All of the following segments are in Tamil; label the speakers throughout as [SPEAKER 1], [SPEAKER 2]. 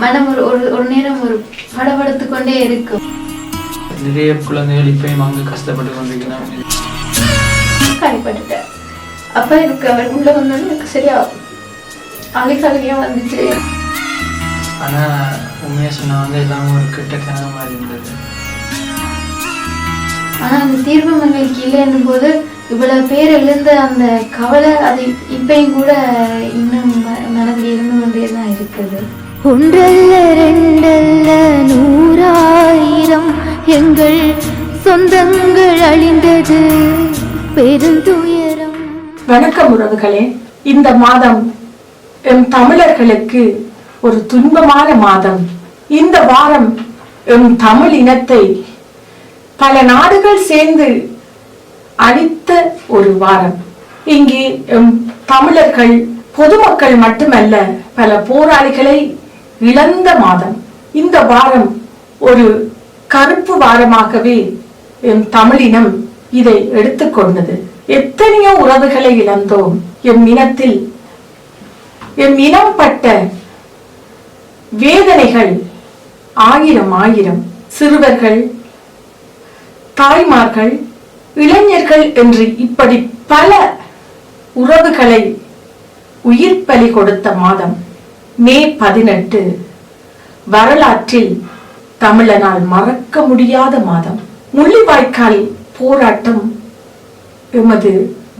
[SPEAKER 1] மனம் ஒரு ஒரு நேரம் ஒரு படபடுத்து கொண்டே இருக்கும்.
[SPEAKER 2] நிறைய குழந்தைகள் இப்பயும் அங்கே கஷ்டப்பட்டு கொண்டிருக்கிறாங்க.
[SPEAKER 1] கைப்பட்டுட்டேன். அப்ப எனக்கு அவர் உள்ள வந்தோன்னு எனக்கு சரியா அழுகையா வந்துச்சு.
[SPEAKER 2] ஆனா உண்மையா சொன்னா எல்லாமே ஒரு கிட்ட கனவு மாதிரி இருந்தது.
[SPEAKER 1] ஆனா அந்த தீர்வு எங்களுக்கு இல்லைன்னும் போது இவ்வளவு பேர் எழுந்த அந்த கவலை அது இப்பயும் கூட இன்னும் மனதில் இருந்து கொண்டேதான் இருக்குது.
[SPEAKER 3] ஒன்றல்ல ரெண்டல்ல நூறாயிரம் எங்கள் சொந்தங்கள் அழிந்தது பெருந்துயரம்.
[SPEAKER 4] வணக்கம் உறவுகளே. இந்த மாதம் எம் தமிழர்களுக்கு ஒரு துன்பமான மாதம். இந்த வாரம் எம் தமிழ் இனத்தை பல நாடுகள் சேர்ந்து அழித்த ஒரு வாரம். இங்கே எம் தமிழர்கள் பொதுமக்கள் மட்டுமல்ல பல போராளிகளை இழந்த மாதம். இந்த வாரம் ஒரு கருப்பு வாரமாகவே எம் தமிழினம் இதை எடுத்துக்கொண்டது. எத்தனையோ உறவுகளை இழந்தோம். எம் இனத்தில் எம் இனம் பட்ட வேதனைகள் ஆயிரம் ஆயிரம். சிறுவர்கள், தாய்மார்கள், இளைஞர்கள் என்று இப்படி பல உறவுகளை உயிர் பலி கொடுத்த மாதம் மே 18 வரலாற்றில் தமிழனால் மறக்க முடியாத மாதம். முள்ளிவாய்க்கால் போராட்டம் எமது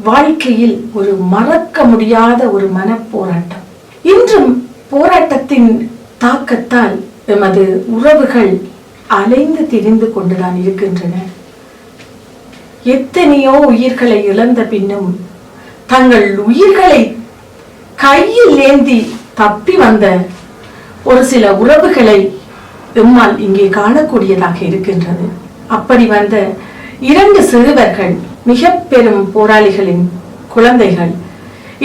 [SPEAKER 4] வாழ்க்கையில் ஒரு மறக்க முடியாத ஒரு மனப்போராட்டம். இன்றும் போராட்டத்தின் தாக்கத்தால் எமது உறவுகள் அலைந்து திரிந்து கொண்டுதான் இருக்கின்றன. எத்தனையோ உயிர்களை இழந்த பின்னும் தங்கள் உயிர்களை கையில் ஏந்தி தப்பி வந்த ஒரு சில உறவுகளை எம்மால் இங்கே காணக்கூடியதாக இருக்கின்றது. அப்படி வந்த 2 சிறுவர்கள், மிக பெரும் போராளிகளின் குழந்தைகள்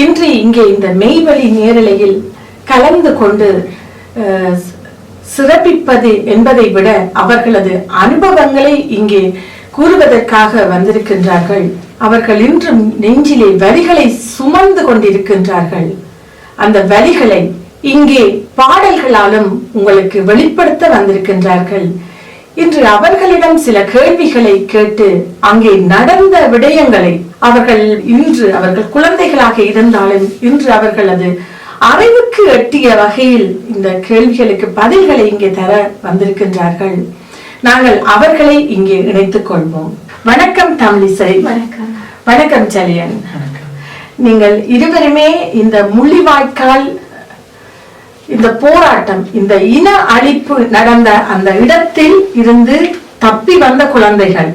[SPEAKER 4] இன்று இங்கே இந்த மெய்வழி நேரலையில் கலந்து கொண்டு சிறப்பிப்பது என்பதை விட அவர்களது அனுபவங்களை இங்கே கூறுவதற்காக வந்திருக்கின்றார்கள். அவர்கள் இன்றும் நெஞ்சிலே வலிகளை சுமந்து கொண்டிருக்கின்றார்கள். அந்த வலிகளை இங்கே பாடல்களாலும் உங்களுக்கு வெளிப்படுத்த வந்திருக்கின்றார்கள். இன்று அவர்களிடம் சில கேள்விகளை கேட்டு அங்கே நடந்த விடயங்களை அவர்கள் குழந்தைகளாக இருந்தாலும் இன்று அவர்களது அறிவுக்கு எட்டிய வகையில் இந்த கேள்விகளுக்கு பதில்களை இங்கே தர வந்திருக்கின்றார்கள். நாங்கள் அவர்களை இங்கே இணைத்துக் கொள்வோம். வணக்கம் தமிழிசை. வணக்கம் சலியன். நீங்கள் இருவருமே இந்த முள்ளிவாய்க்கால் இந்த போராட்டம், இந்த இன அழிப்பு நடந்த அந்த இடத்தில் இருந்து தப்பி வந்த குழந்தைகள்.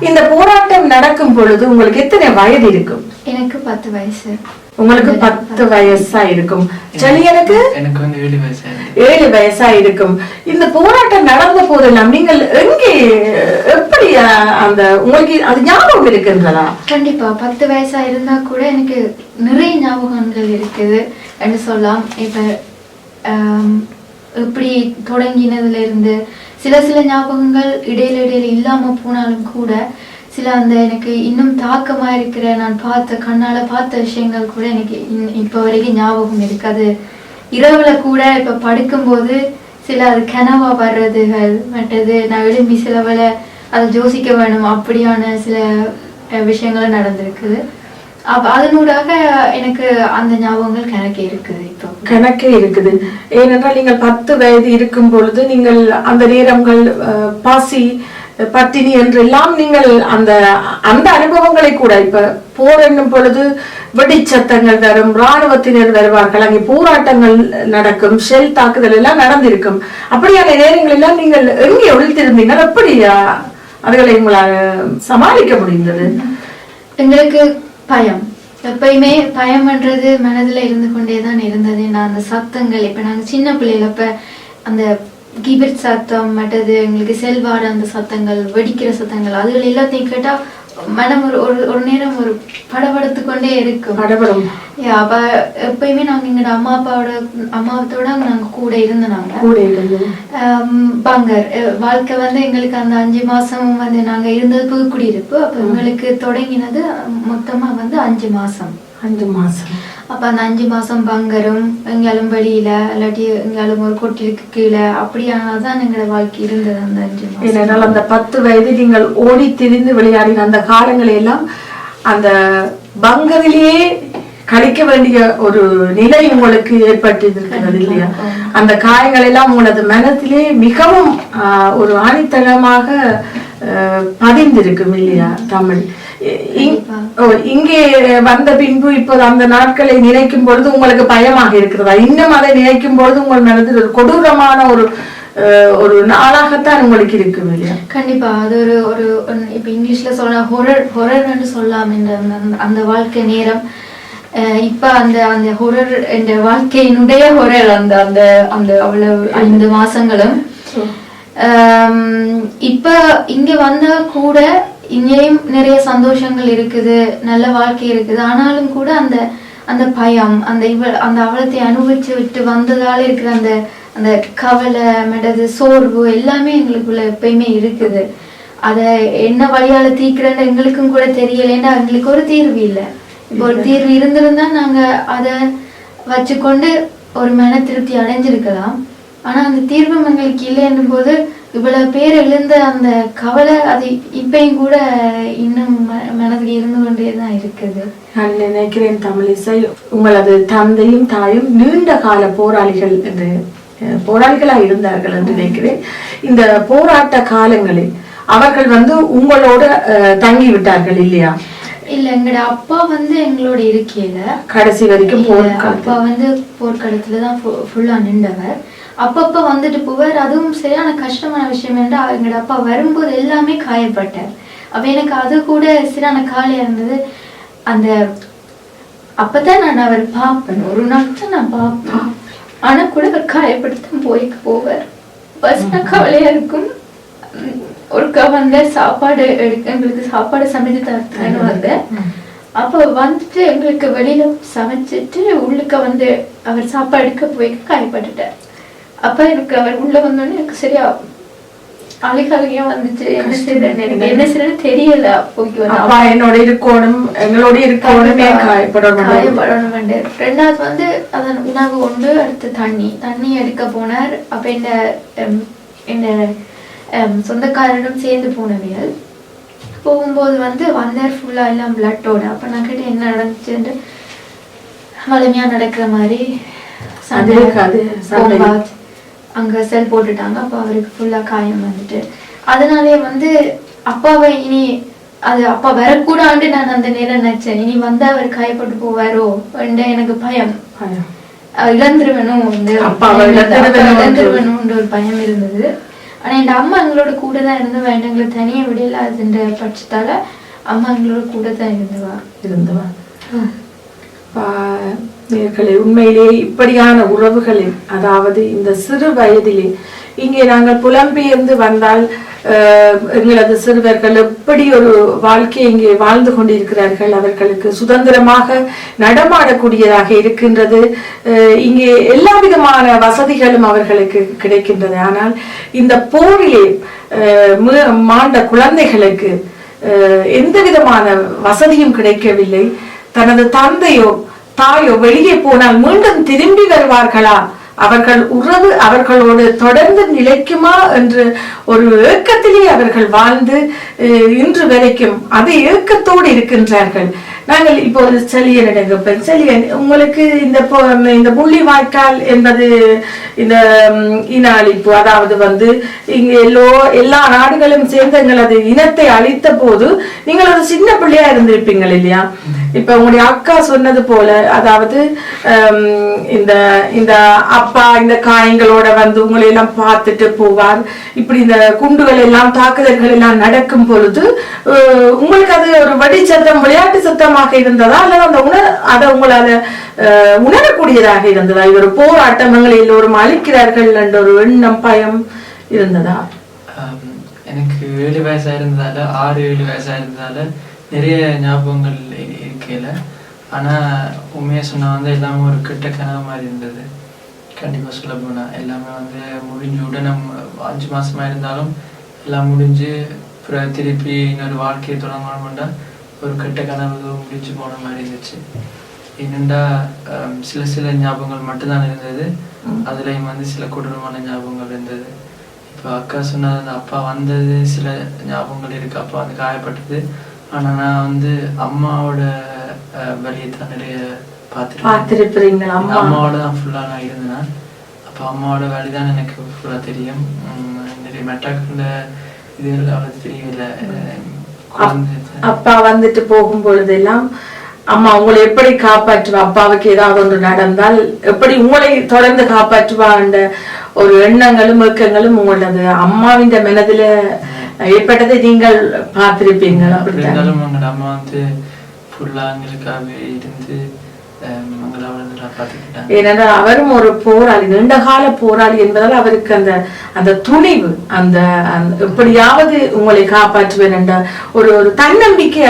[SPEAKER 4] இந்த போராட்டம் நடக்கும் பொழுது உங்களுக்கு எத்தனை வயது இருக்கும்?
[SPEAKER 1] எனக்கு 10 வயசு.
[SPEAKER 4] உங்களுக்கு 10 வயசா இருக்கும். எனக்கு 7 வயசா இருக்கும். இந்த போராட்டம் நடந்த போதெல்லாம் நீங்கள் எங்கே எப்படி அந்த உங்களுக்கு அது ஞாபகம் இருக்குங்களா?
[SPEAKER 1] கண்டிப்பா 10 வயசா இருந்தா கூட எனக்கு நிறைய ஞாபகங்கள் இருக்குது என்று சொல்லலாம். இப்ப எப்படி தொடங்கினதுல இருந்து சில ஞாபகங்கள் இடையில இல்லாம போனாலும் கூட சில அந்த எனக்கு இன்னும் தாக்கமா இருக்கிற நான் கண்ணால பார்த்த விஷயங்கள் கூட எனக்கு இப்ப வரைக்கும் ஞாபகம் இருக்கு. அது இரவுல கூட இப்ப படுக்கும்போது சில அது கனவா வர்றதுகள் மற்றது நான் எழும்பி சிலவளை அதை யோசிக்க வேணும் அப்படியான சில விஷயங்களும் நடந்திருக்குது. அதனூடாக எனக்கு அந்த ஞாபகங்கள் கணக்கே இருக்குது. இப்போ
[SPEAKER 4] கணக்கே இருக்குது. ஏனென்றால் நீங்கள் 10 வயது இருக்கும் பொழுது நீங்கள் அந்த நேரங்கள் பாசி பட்டினி என்றெல்லாம் நீங்கள் அந்த அனுபவங்களை கூட இப்ப போர் என்னும் பொழுது வெடிச்சத்தங்கள் வரும், இராணுவத்தினர் வருவார்கள், அங்கே போராட்டங்கள் நடக்கும், ஷெல் தாக்குதல் எல்லாம் நடந்திருக்கும். அப்படியான நேரங்கள் எல்லாம் நீங்கள் எங்கே ஒழித்திருந்தீங்கள்? எப்படி அதுகளை உங்களால் சமாளிக்க முடிந்தது?
[SPEAKER 1] எங்களுக்கு பயம், எப்பயுமே பயம்ன்றது மனதுல இருந்து கொண்டேதான் இருந்தது. நான் அந்த சத்தங்கள் இப்ப நாங்க சின்ன பிள்ளைல அப்ப அந்த கிபிட் சத்தம் மற்றது எங்களுக்கு செல்வார அந்த சத்தங்கள், வெடிக்கிற சத்தங்கள், அதுகள் எல்லாத்தையும் கேட்டா மனம் ஒரு நேரம் ஒரு படபடுத்து கொண்டே இருக்கும். அப்ப எப்பயுமே நாங்க எங்களோட அம்மாவத்தோட நாங்க கூட இருந்தோம். பங்கர் வாழ்க்கை எங்களுக்கு அந்த 5 மாசம் நாங்க இருந்தது புதுக்குடியிருப்பு. அப்ப எங்களுக்கு தொடங்கினது மொத்தமா 5 மாசம்.
[SPEAKER 4] 5 மாசம்.
[SPEAKER 1] அப்ப அந்த 5 மாசம் பங்கரும் எங்காலும் வெளியில இல்லாட்டி எங்காலும் ஒரு கொட்டிலுக்கு கீழே அப்படியானதான் எங்களோட வாழ்க்கை இருந்தது அந்த 5 மாசம்.
[SPEAKER 4] ஏனென்றால் அந்த 10 வயது நீங்கள் ஓடி திரிந்து விளையாடின அந்த காலங்களை எல்லாம் அந்த பங்கரிலேயே கழிக்க வேண்டிய ஒரு நிலை உங்களுக்கு ஏற்பட்டிருக்கிறது இல்லையா? அந்த காயங்கள் எல்லாம் உங்களது மனத்திலே மிகவும் ஒரு ஆணித்தனமாக பதிந்திருக்கும் இல்லையா? தமிழ் இங்கே வந்த பின்பு இப்போது அந்த நாட்களை நினைக்கும் பொழுது உங்களுக்கு பயமாக இருக்கிறதா? இன்னும் அதை நினைக்கும் பொழுது உங்கள் மனதில் ஒரு கொடூரமான ஒரு நாளாகத்தான் உங்களுக்கு இருக்கும் இல்லையா?
[SPEAKER 1] கண்டிப்பா. அது ஒரு இப்ப இங்கிலீஷ்ல சொல்ல ஹொரர்னு சொல்லலாம். அந்த வாழ்க்கை நேரம் இப்ப அந்த ஹொரர் என்ற வாழ்க்கையினுடைய ஹொரர் அந்த அந்த அந்த அவ்வளவு 5 மாசங்களும் இப்ப இங்க வந்தா கூட இங்கேயும் நிறைய சந்தோஷங்கள் இருக்குது, நல்ல வாழ்க்கை இருக்குது. ஆனாலும் கூட அந்த அந்த பயம் அந்த அவலத்தை அனுபவிச்சு விட்டு வந்ததால இருக்கிற அந்த அந்த கவலை மெடது சோர்வு எல்லாமே எங்களுக்குள்ள எப்பயுமே இருக்குது. அதை என்ன வழியால தீர்க்கிறேன்னு எங்களுக்கும் கூட தெரியலேன்னா எங்களுக்கு ஒரு தீர்வு இல்லை. இப்போ ஒரு தீர்வு இருந்திருந்தா நாங்க அதை வச்சுக்கொண்டு ஒரு மன திருப்தி அடைஞ்சிருக்கலாம். ஆனா அந்த தீர்வும் எங்களுக்கு இல்லைன்னும் போது இவ்வளவு பேர் எழுந்த அந்த கவலை அது இப்பயும் கூட இன்னும் மனதில் இருந்து கொண்டேதான் இருக்குது.
[SPEAKER 4] நான் நினைக்கிறேன் தமிழிசை, உங்களது தந்தையும் தாயும் நீண்ட கால போராளிகள் என்று போராளிகளா இருந்தார்கள் என்று நினைக்கிறேன். இந்த போராட்ட காலங்களில் அவர்கள் உங்களோட தங்கி விட்டார்கள் இல்லையா?
[SPEAKER 1] இல்ல, எங்களோட அப்பா எங்களோட இருக்கையில
[SPEAKER 4] கடைசி வரைக்கும்
[SPEAKER 1] அப்பா போர்க்களத்துலதான் ஃபுல்லா நின்றவர். அப்பப்ப வந்துட்டு போவார். அதுவும் சரியான கஷ்டமான விஷயம் என்றால் எங்களோட அப்பா வரும்போது எல்லாமே காயப்பட்டார். அப்ப எனக்கு அது கூட சரியான காலையா இருந்தது. அந்த அப்பதான் நான் அவர் பார்ப்பேன், ஒரு நாள் தான் நான் பார்ப்பேன். ஆனா கூட அவர் காயப்படுத்த போவார். பஸ்னா கவலையா இருக்கும். ஒருக்கா சாப்பாடு எங்களுக்கு சாப்பாடு சமைச்சு தரேன்னு வந்தேன். அப்ப வந்துட்டு எங்களுக்கு வெளியில சமைச்சிட்டு உள்ளுக்க அவர் சாப்பாடு எடுக்க போய் காயப்பட்டுட்டார். அப்ப எனக்கு அவர் உள்ள வந்தோடனே எனக்கு சரியா அழுகையா வந்துச்சு. என்ன செய்யறேன்னு தெரியல. அப்போ
[SPEAKER 4] என்னோட இருக்கணும் எங்களோட இருக்கணும்
[SPEAKER 1] காயப்படணும். ரெண்டாவது அதன் உணவு கொண்டு அடுத்து தண்ணி எடுக்க போனார். அப்ப என்ன சொந்தக்காரனும் சேர்ந்து போனவியல் போகும்போது வந்தார் ஃபுல்லா எல்லாம் பிளட்டோட. அப்ப நான் கேட்டு என்ன நடந்துச்சுன்னு, வலிமையா நடக்கிற மாதிரி அங்க செல் போட்டுட்டாங்க. அப்ப அவருக்கு ஃபுல்லா காயம் வந்துட்டு அதனாலே அப்பாவை இனி அது அப்பா வரக்கூடாது நான் அந்த நேரம் நினைச்சேன். இனி அவர் காயப்பட்டு போவாரோ எனக்கு பயம், இழந்துருவேணும் இழந்துருவேணும்ன்ற ஒரு பயம் இருந்தது. ஆனா என் அம்மா எங்களோட கூட தான் இருந்தவா. எங்களை தனியா விடல அதுன்ற பட்சத்தால அம்மா எங்களோட கூட தான் இருந்தவா.
[SPEAKER 4] உண்மையிலேயே இப்படியான உறவுகளில், அதாவது இந்த சிறு வயதிலே இங்கே நாங்கள் புலம்பெயர்ந்து வந்தால் எங்களது சிறுவர்கள் எப்படி ஒரு வாழ்க்கையை இங்கே வாழ்ந்து கொண்டிருக்கிறார்கள். அவர்களுக்கு சுதந்திரமாக நடமாடக்கூடியதாக இருக்கின்றது. இங்கே எல்லா விதமான வசதிகளும் அவர்களுக்கு கிடைக்கின்றது. ஆனால் இந்த போரிலே மாண்ட குழந்தைகளுக்கு எந்த விதமான வசதியும் கிடைக்கவில்லை. தனது தந்தையோ தாயோ வெளியே போனால் மீண்டும் திரும்பி வருவார்களா, அவர்கள் உறவு அவர்களோடு தொடர்ந்து நிலைக்குமா என்று ஒரு ஏக்கத்திலே அவர்கள் வாழ்ந்து இன்று வரைக்கும் அதே ஏக்கத்தோடு இருக்கின்றார்கள். நாங்கள் இப்போது செலியனிடம் செலியன், உங்களுக்கு இந்த புள்ளி வாய்க்கால் என்பது இந்த இன அழிப்பு, அதாவது இங்க எல்லா நாடுகளும் சேர்ந்து எங்களது இனத்தை அழித்த போது நீங்கள் ஒரு சின்ன பிள்ளையா இருந்திருப்பீங்கள் இல்லையா? இப்ப உங்களுடைய அக்கா சொன்னது போல, அதாவது இந்த அப்பா இந்த காயங்களோட உங்களை எல்லாம் பார்த்துட்டு போவார். இப்படி இந்த குண்டுகள் எல்லாம் தாக்குதல்கள் எல்லாம் நடக்கும் பொழுது உங்களுக்கு அது ஒரு வடி சத்தம் விளையாட்டு சத்தமாக இருந்ததா, அல்லது அதை உங்களால உணரக்கூடியதாக இருந்ததா? இது ஒரு போராட்டம், எங்களை எல்லோரும் அழிக்கிறார்கள் என்ற ஒரு எண்ணம் பயம் இருந்ததா?
[SPEAKER 2] எனக்கு 7 வயசா இருந்ததால 6-7 வயசா இருந்ததால நிறைய ஞாபகங்கள் இருக்கல. ஆனா உண்மையா சொன்னா எல்லாமே ஒரு கிட்ட கனவு மாதிரி இருந்தது. கண்டிப்பா சொல்ல போனா எல்லாமே முடிஞ்சு உடனே 5 மாசமா இருந்தாலும் எல்லாம் முடிஞ்சு திருப்பி இன்னொரு வாழ்க்கையை தொடங்கணும்னா ஒரு கெட்ட கனவு முடிஞ்சு போன மாதிரி இருந்துச்சு. என்னென்னா சில சில ஞாபகங்கள் மட்டும்தான் இருந்தது. அதுலேயும் வந்து சில கொடூரமான ஞாபகங்கள் இருந்தது. இப்போ அக்கா சொன்னது அந்த அப்பா வந்தது சில ஞாபகங்கள் இருக்கு. அப்பா வந்து காயப்பட்டது. ஆனால் நான் வந்து அம்மாவோட வழியை தான் நிறைய
[SPEAKER 4] பார்த்துருப்பீங்க.
[SPEAKER 2] அம்மாவோட தான் ஃபுல்லாக நான் இருந்தேன். அப்போ அம்மாவோட வழி தான் எனக்கு ஃபுல்லாக தெரியும். நிறைய மெட்டாக்குள்ள இது அவ்வளவு தெரியல.
[SPEAKER 4] அப்பா வந்துட்டு போகும் பொழுதெல்லாம் அம்மா உங்களை எப்படி காப்பாற்றுவா, அப்பாவுக்கு ஏதாவது ஒன்று நடந்தால் எப்படி உங்களை தொடர்ந்து காப்பாற்றுவான்ற ஒரு எண்ணங்களும் ஏக்கங்களும் உங்களது அம்மாவின் மனதில ஏற்பட்டதை நீங்கள் பார்த்திருப்பீங்க.
[SPEAKER 2] அப்படின்னாலும் உங்களோட அம்மா வந்து ஃபுல்லா எங்களுக்காக இருந்து
[SPEAKER 4] ஏனென்றால் அவரும் ஒரு போராளி, நீண்டகால போராளி என்பதால் அவருக்கு அந்த அந்த துணிவு, அந்த எப்படியாவது உங்களை காப்பாற்றுவேன் என்ற ஒரு ஒரு தன்னம்பிக்கை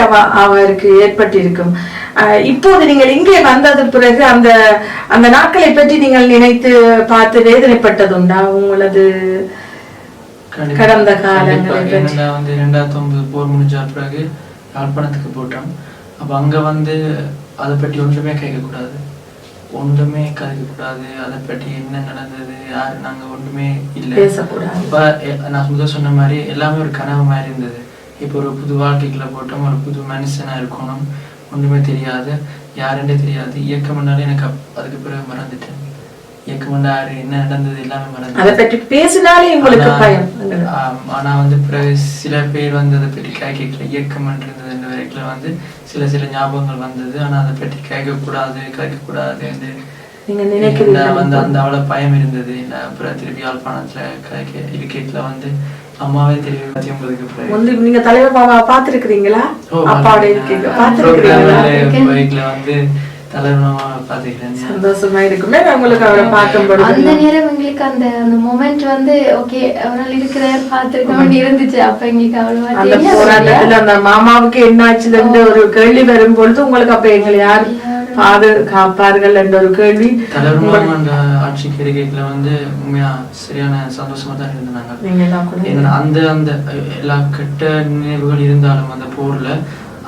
[SPEAKER 4] அவருக்கு ஏற்பட்டிருக்கும். இப்போது நீங்கள் இங்கே வந்தது பிறகு அந்த அந்த நாட்களை பற்றி நீங்கள் நினைத்து பார்த்து வேதனைப்பட்டதுண்டா உங்களது கடந்த காலங்களை பற்றி?
[SPEAKER 2] வந்து 2009 போர் முடிஞ்ச பிறகு யாழ்ப்பாணத்துக்கு போட்டோம். அப்ப அங்க வந்து அதை பற்றி ஒன்றுமே கேட்கக்கூடாது, ஒன்றுமே கதைக்கக்கூடாது. அதை பற்றி என்ன நடந்தது, யாரு நாங்க ஒன்றுமே இல்லை
[SPEAKER 4] பேசக்கூடாது.
[SPEAKER 2] அப்ப நான் முதல் சொன்ன மாதிரி எல்லாமே ஒரு கனவு மாதிரி இருந்தது. இப்போ ஒரு புது வாழ்க்கைக்குள்ள போட்டோம், ஒரு புது மனுஷனா இருக்கணும், ஒன்றுமே தெரியாது, யாருன்னே தெரியாது. இயக்கம்னாலே எனக்கு அதுக்கு பிறகு மறந்துட்டேன். இயக்கம்னா யாரு, என்ன நடந்தது எல்லாமே மறந்து.
[SPEAKER 4] அதை பற்றி பேசினாலே உங்களுக்கு பயம்.
[SPEAKER 2] ஆனா வந்து பிறகு சில பேர் வந்து அதை பற்றி கேட்கல. இயக்கம்ன்றது வரைக்கும் வந்து சில சில ஞாபகங்கள் வந்தது. ஆனா அதை பற்றி கேட்கக்கூடாது வந்து அந்த அவ்வளவு பயம் இருந்தது. அப்புறம் திருப்பி யாழ்ப்பாணத்துல இருக்கைக்குல வந்து அம்மாவே தெரியும்.
[SPEAKER 4] நீங்க தலைவர் மாமா பாத்துருக்கீங்களா? அப்பாவோட
[SPEAKER 2] பைக்ல வந்து தலைவர் மாமா பாத்துக்கிறேன்.
[SPEAKER 4] சந்தோஷமா இருக்குமே உங்களுக்கு அவரை பார்க்கும்போது.
[SPEAKER 1] அந்த நேரம் எங்களுக்கு அந்த அந்த மொமெண்ட் வந்து ஓகே அவரால் இருக்கிறார் பார்த்துருக்கோம் இருந்துச்சு. அப்ப எங்களுக்கு அவ்வளவா
[SPEAKER 4] அந்த போராட்டத்துல அந்த மாமாவுக்கு என்ன ஆச்சுன்னு ஒரு கேள்வி வரும்பொழுது உங்களுக்கு அப்ப எங்களை யார் பாதுகாப்பார்கள் என்ற ஒரு கேள்வி.
[SPEAKER 2] தலைவர் மாமா அந்த ஆட்சிக்கு இருக்கைக்குள்ள வந்து உண்மையா சரியான சந்தோஷமா தான் இருந்தாங்க. அந்த அந்த எல்லா கெட்ட நினைவுகள் இருந்தாலும் அந்த போர்ல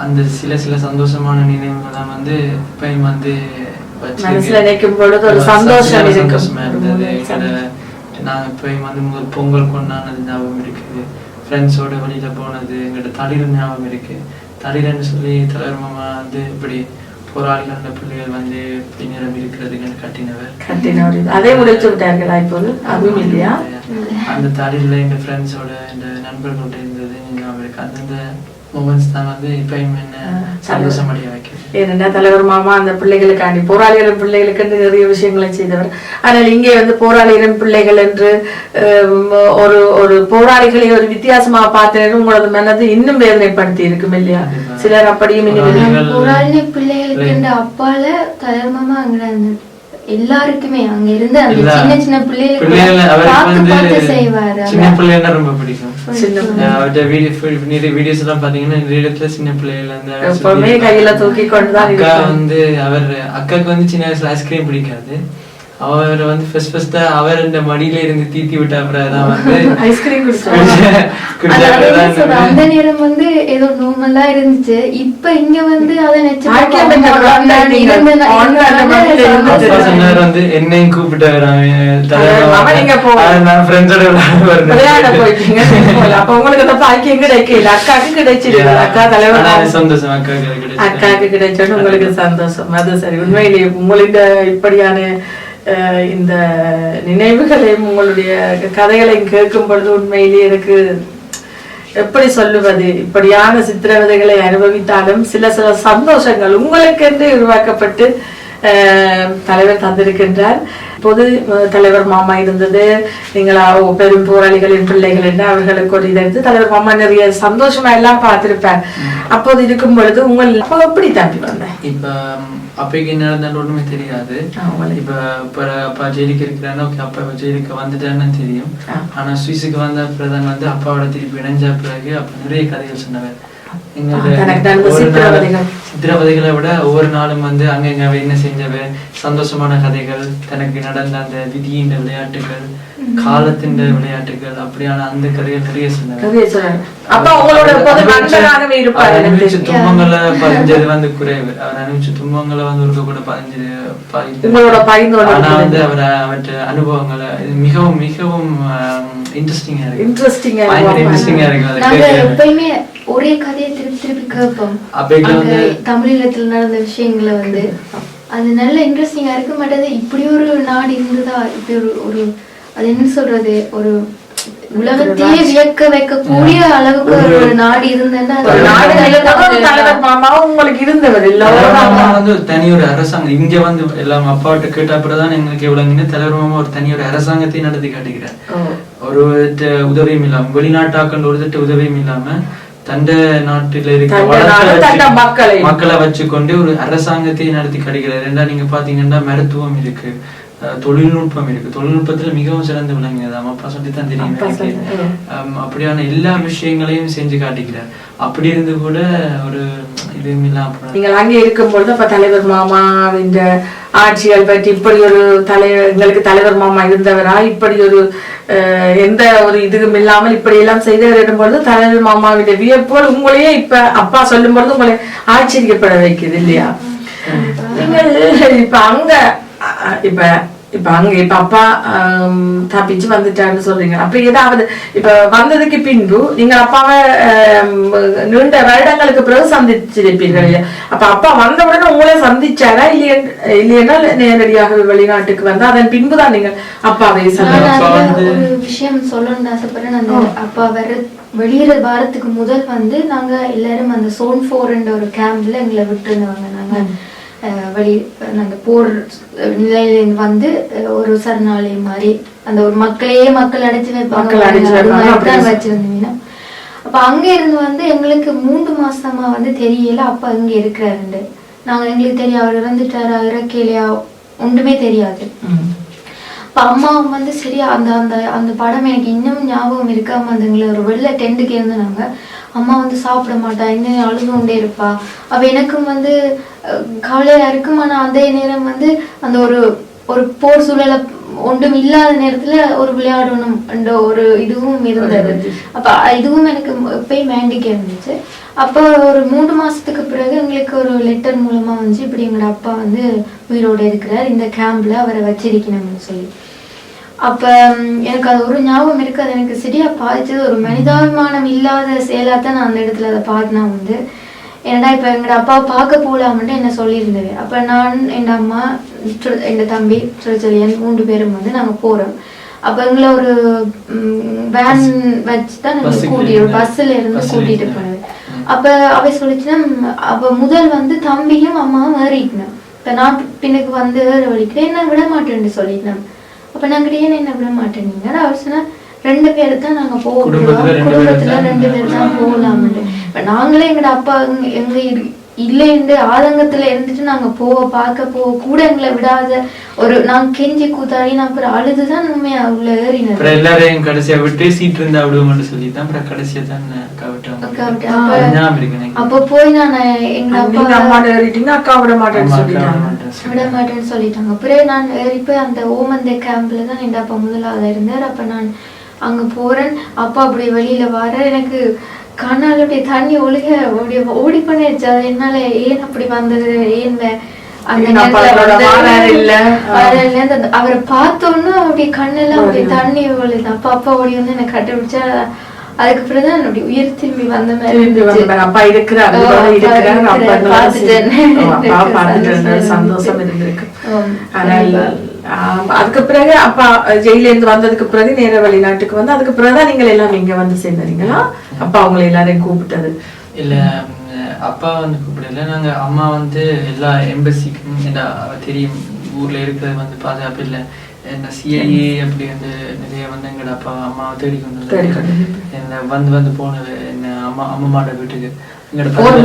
[SPEAKER 2] அந்த சில சில சந்தோஷமான நினைவுகள் தான் வந்து இப்பயும் வந்து
[SPEAKER 4] மனசுல நினைக்கும் பொழுது ஒரு சந்தோஷமா
[SPEAKER 2] இருந்தது. நான் இப்பயும் வந்து முதல் பொங்கல் கொண்டாடினது ஞாபகம் இருக்குது. ஃப்ரெண்ட்ஸோட வெளியில போனது, எங்கிட்ட தளிர் ஞாபகம் இருக்கு. தளிர்ன்னு சொல்லி தலைவர் மாமா வந்து இப்படி போராளிகள பிள்ளைகள் வந்து பின்னிடம் இருக்கிறதுக்கு கட்டினவர்.
[SPEAKER 4] அதே முடிச்சு விட்டார்களா இப்போது? அதுவும் இல்லையா?
[SPEAKER 2] அந்த தளிர்ல எங்க ஃப்ரெண்ட்ஸோட இந்த நண்பர்களோட இருந்தது ஞாபகம் இருக்கு. அந்த மூமெண்ட்ஸ் தான் வந்து இப்பயும் என்ன சந்தோஷமடைய வைக்கிறது.
[SPEAKER 4] ஏன்னா தலைவர் மாமா அந்த பிள்ளைகளுக்காண்டி போராளிகளின் பிள்ளைகளுக்கு நிறைய விஷயங்களை செய்தவர். ஆனால் இங்கே வந்து போராளிகளின் பிள்ளைகள் என்று ஒரு ஒரு போராளிகளை ஒரு வித்தியாசமா பார்த்தேன். உங்களது மனது இன்னும் வேதனைப்படுத்தி இருக்கும் இல்லையா? சிலர் அப்படியும்
[SPEAKER 1] போராளி பிள்ளைகளுக்கு அப்பால தலைவர் மாமா அங்க எல்லாருக்குமே அங்க இருந்து அந்த சின்ன சின்ன பிள்ளைகளுக்கு செய்வாரு.
[SPEAKER 2] சின்ன பிள்ளைன்னா ரொம்ப பிடிக்கும். வீடியோஸ் எல்லாம் பாத்தீங்கன்னா நிறைய இடத்துல சின்ன பிள்ளைகள்
[SPEAKER 4] கையில தூக்கி கொண்டுதான்.
[SPEAKER 2] அக்கா வந்து அக்காவுக்கு வந்து சின்ன வயசுல ஐஸ்கிரீம் பிடிக்காது. அவர் வந்து ஃபர்ஸ்ட் அவர் இந்த மடியில இருந்து தீத்தி விட்ட அப்புறம் வந்து
[SPEAKER 4] ஐஸ்கிரீம்
[SPEAKER 1] அந்த நேரம் வந்து ஏதோ நார்மலா இருந்துச்சு. இப்ப இங்க வந்து அதை
[SPEAKER 2] வந்து என்னையும் கூப்பிட்டு சந்தோஷம்.
[SPEAKER 4] அக்காவுக்கு கிடைச்சோன்னு உங்களுக்கு சந்தோஷம். அது சரி. உண்மையிலேயே உங்களுடைய இப்படியான இந்த நினைவுகளையும் உங்களுடைய கதைகளையும் கேட்கும் பொழுது உண்மையிலேயே எனக்கு எப்படி சொல்லுவது, இப்படியான சித்திரவதைகளை அனுபவித்தாலும் சில சில சந்தோஷங்கள் உங்களுக்கென்று உருவாக்கப்பட்டு தலைவர் தந்திருக்கின்றார். பொது தலைவர் மாமா இருந்தது, நீங்கள் பெரும் போராளிகளின் பிள்ளைகள் என்று அவர்களுக்கு ஒரு இதை தலைவர் மாமா நிறைய சந்தோஷமா எல்லாம் பார்த்திருப்பார். அப்போது இருக்கும் பொழுது உங்கள் அப்பா எப்படி தாண்டி வந்தேன்?
[SPEAKER 2] இப்ப அப்பைக்கு என்ன நடந்தாலும் ஒண்ணுமே தெரியாது. இப்ப அப்பா ஜெயிலுக்கு இருக்கிறான்னு ஓகே, அப்பா ஜெயிலுக்கு வந்துட்டான்னு தெரியும். ஆனா சுவிஸுக்கு வந்த பிரதான் வந்து அப்பாவோட திருப்பி இணைஞ்ச பிறகு அப்ப நிறைய கதைகள் சொன்னவர். சித்திரவதைகளை விட ஒவ்வொரு நாளும் வந்து அங்கங்க என்ன செஞ்சவ சந்தோஷமான கதைகள், தனக்கு நடந்த அந்த விதியின் விளையாட்டுகள், காலத்தின் விளையாட்டுகள் அப்படியான அந்த கதைகள் நிறைய சொன்னாங்க.
[SPEAKER 4] அப்ப உங்களோட நண்பராகவே இருப்பாரு.
[SPEAKER 2] அனுபவிச்ச துன்பங்களை பதிஞ்சது வந்து குறைவு. அவர் அனுபவிச்ச துன்பங்களை வந்து ஒரு கூட ஆனா வந்து அவற்ற அனுபவங்களை மிகவும் மிகவும் இன்ட்ரெஸ்டிங்கா
[SPEAKER 1] இருக்கு. எப்பயுமே ஒரே கதையை திருப்பி திருப்பி கேட்போம். தமிழீழத்துல நடந்த விஷயங்களை வந்து அது நல்ல இன்ட்ரெஸ்டிங்கா இருக்க மாட்டேது. இப்படி ஒரு நாடு இருந்ததா, இப்படி ஒரு அது என்ன சொல்றது, ஒரு உலகத்தையே வியக்க வைக்கக்கூடிய அளவுக்கு ஒரு நாடு இருந்ததுன்னா
[SPEAKER 4] உங்களுக்கு இருந்தவர்
[SPEAKER 2] வந்து தனி ஒரு அரசாங்கம் இங்க வந்து எல்லாம் அப்பாட்ட கேட்ட அப்புறம்தான் எங்களுக்கு எவ்வளவுன்னு தலைவர் மாமா ஒரு தனி ஒரு அரசாங்கத்தை நடத்தி காட்டுகிறார். ஒரு உதவியும் இல்லாம, வெளிநாட்டாக்கள் ஒரு திட்ட உதவியும் இல்லாம தண்ட நாட்டில இருக்கிற மக்களை வச்சுக்கொண்டு ஒரு அரசாங்கத்தை நடத்தி காட்டுகிறார். ஏன்னா நீங்க பாத்தீங்கன்னா மருத்துவம் இருக்கு, தொழில்நுட்பம் இருக்கு. தொழில்நுட்பத்துல மிகவும் சிறந்து விளங்கியது அப்பா சொல்லித்தான் தெரியும். அப்படியான எல்லா விஷயங்களையும் செஞ்சு காட்டிக்கிறார். அப்படி இருந்து கூட ஒரு இதுவும் இல்லாம
[SPEAKER 4] நீங்கள் அங்கே இருக்கும்பொழுது அப்ப தலைவர் மாமா இந்த ஆட்சிகள் பற்றி இப்படி ஒரு எங்களுக்கு தலைவர் மாமா இருந்தவரா, இப்படி ஒரு எந்த ஒரு இதுவும் இல்லாமல் இப்படி எல்லாம் செய்தவர் பொழுது தலைவர் மாமாவுடைய வியப்போல் உங்களையே இப்ப அப்பா சொல்லும் பொழுது உங்களை ஆச்சரியப்பட வைக்குது இல்லையா? நீங்கள் இப்ப அங்க இப்ப அப்பா தப்பிச்சு வந்துட்டாருன்னு சொல்றீங்க. அப்ப ஏதாவது இப்ப வந்ததுக்கு பின்பு நீங்க அப்பாவை நீண்ட வருடங்களுக்கு பிறகு சந்திச்சிருப்பீர்கள் இல்லையா? அப்ப அப்பா வந்தவுடனே உங்களே சந்திச்சாரா இல்லையா? நேரடியாக வெளிநாட்டுக்கு வந்து அதன் பின்புதான் நீங்கள் அப்பாவை
[SPEAKER 1] ஒரு விஷயம் சொல்லணும்னு ஆசைப்படுறேன். அந்த அப்பா வெளியிற வாரத்துக்கு முதல் வந்து நாங்க எல்லாரும் அந்த Zone 4 ஒரு கேம்ப்ல எங்களை விட்டுருந்தவங்க. நாங்க போர் நிலையில வந்து ஒரு சரணாலயம் மாதிரி அந்த ஒரு மக்கள் அடைச்சு வைப்பாங்க வச்சிருந்தீங்கன்னா. அப்ப அங்க இருந்து வந்து எங்களுக்கு 3 மாசமா வந்து தெரியல அப்பா இங்க இருக்கிறாரு. எங்களுக்கு தெரியும் அவர் இறந்துட்டாரா இறக்கலையா ஒன்றுமே தெரியாது. அப்ப அம்மாவும் வந்து சரி அந்த அந்த அந்த படம் எனக்கு இன்னும் ஞாபகம் இருக்காம அதுங்களை ஒரு வெள்ளை டென்ட்டுக்கு இருந்தாங்க. அம்மா வந்து சாப்பிட மாட்டா, இன்னும் அழுது கொண்டே இருப்பா. அப்ப எனக்கும் வந்து கவலையா இருக்கும். ஆனா அதே நேரம் வந்து அந்த ஒரு போர் சூழலை ஒன்றும் இல்லாத நேரத்துல ஒரு விளையாடணும் என்ற ஒரு இதுவும் இருந்தது. அப்ப இதுவும் எனக்கு எப்பயும் வேண்டிக்க இருந்துச்சு. அப்போ ஒரு 3 மாசத்துக்கு பிறகு எங்களுக்கு ஒரு லெட்டர் மூலமா வந்து இப்படி எங்களோட அப்பா வந்து உயிரோட இருக்கிறார், இந்த கேம்ப்ல அவரை வச்சிருக்கணும்னு சொல்லி. அப்ப எனக்கு அது ஒரு ஞாபகம் இருக்கு. அது எனக்கு சரியா பாதிச்சது. ஒரு மனிதாபிமானம் இல்லாத செயலாத்தான் நான் அந்த இடத்துல அதை பார்த்தனா வந்து ஏன்னா இப்ப எங்களோட அப்பாவை பார்க்க போகலாம்ட்டு என்ன சொல்லியிருந்தது. அப்ப நான் என் அம்மா என் தம்பி சுரச்சலியன் 3 பேரும் வந்து நாங்க போறோம். அப்ப எங்களை ஒரு வேன் வச்சுதான் பஸ்ல இருந்து கூட்டிட்டு போனது. அப்ப அவை சொல்லிச்சுன்னா அப்ப முதல் வந்து தம்பியும் அம்மாவும் ஏறிக்கணும். இப்ப நான் பின்னுக்கு வந்து வலிக்கிறேன், என்ன விட மாட்டேன்னு சொல்லிட்டேன். அப்ப நாங்க ஏன் என்ன விட மாட்டேனீங்க? அவர் சொன்னா 2 பேரு தான் நாங்க போவோம், குடும்பத்துல 2 பேர் தான் போகலாம்னு. இப்ப நாங்களே எங்கட அப்பா எங்க இல்லைன்னு ஆதங்கத்துல இருந்துட்டு நாங்க பார்க்க கூட எங்களை விடாத ஒரு நாங்க கெஞ்சி கூத்தாடி நான் அப்புறம் அழுதுதான் உண்மையா அவ்வளவு ஏறினேன்.
[SPEAKER 2] எல்லாரையும் கடைசியா விட்டு சீட் இருந்தா விடுவோம்னு சொல்லிதான் அப்புறம் கடைசியா தான்
[SPEAKER 1] அப்ப போய் நான் எங்க அப்பா
[SPEAKER 4] விட
[SPEAKER 1] மாட்டேன்னு சொல்லிட்டாங்க. அப்புறம் நான் ஏறிப்போய் அந்த ஓமந்த கேம்ப்ல தான் எங்க அப்பா முதலாவது இருந்தார். அப்ப நான் அங்க போறேன். அப்பா அப்படி வெளியில வர எனக்கு கண்ணால் அப்படியே தண்ணி ஒழுக ஓடி பண்ணிடுச்சு. அது என்னால ஏன் அப்படி வந்தது, ஏன் அவரை பார்த்தோன்னு அப்படி கண்ணெல்லாம் அப்படி தண்ணி ஒழுது. அப்பா ஓடி வந்து என்ன கண்டுபிடிச்சா அதுக்கு பிறகுதான் அப்படி உயிர் திரும்பி வந்த மாதிரி
[SPEAKER 4] அப்பா இருக்கிறார் சந்தோஷம் இருந்திருக்கு. அதுக்கு பிறகு அப்பா ஜெயில இருந்து வந்ததுக்கு பிறகு நேர வெளிநாட்டுக்கு வந்து அதுக்கு பிறகுதான் நீங்கள் எல்லாம் இங்க வந்து சேர்ந்தீங்களா? அப்பா உங்களை எல்லாரையும் கூப்பிட்டது
[SPEAKER 2] இல்ல? அப்பா வந்து கூப்பிடல. நாங்க அம்மா வந்து எல்லா எம்பசிக்கும் தெரியும் ஊர்ல இருக்கிறது வந்து பாதுகாப்பு இல்லை என்ன சிஐஏ அப்படி வந்து நிறைய வந்து எங்கட அப்பா அம்மாவை தேடி கொண்டு என்ன வந்து போனது என்ன அம்மாண்ட வீட்டுக்கு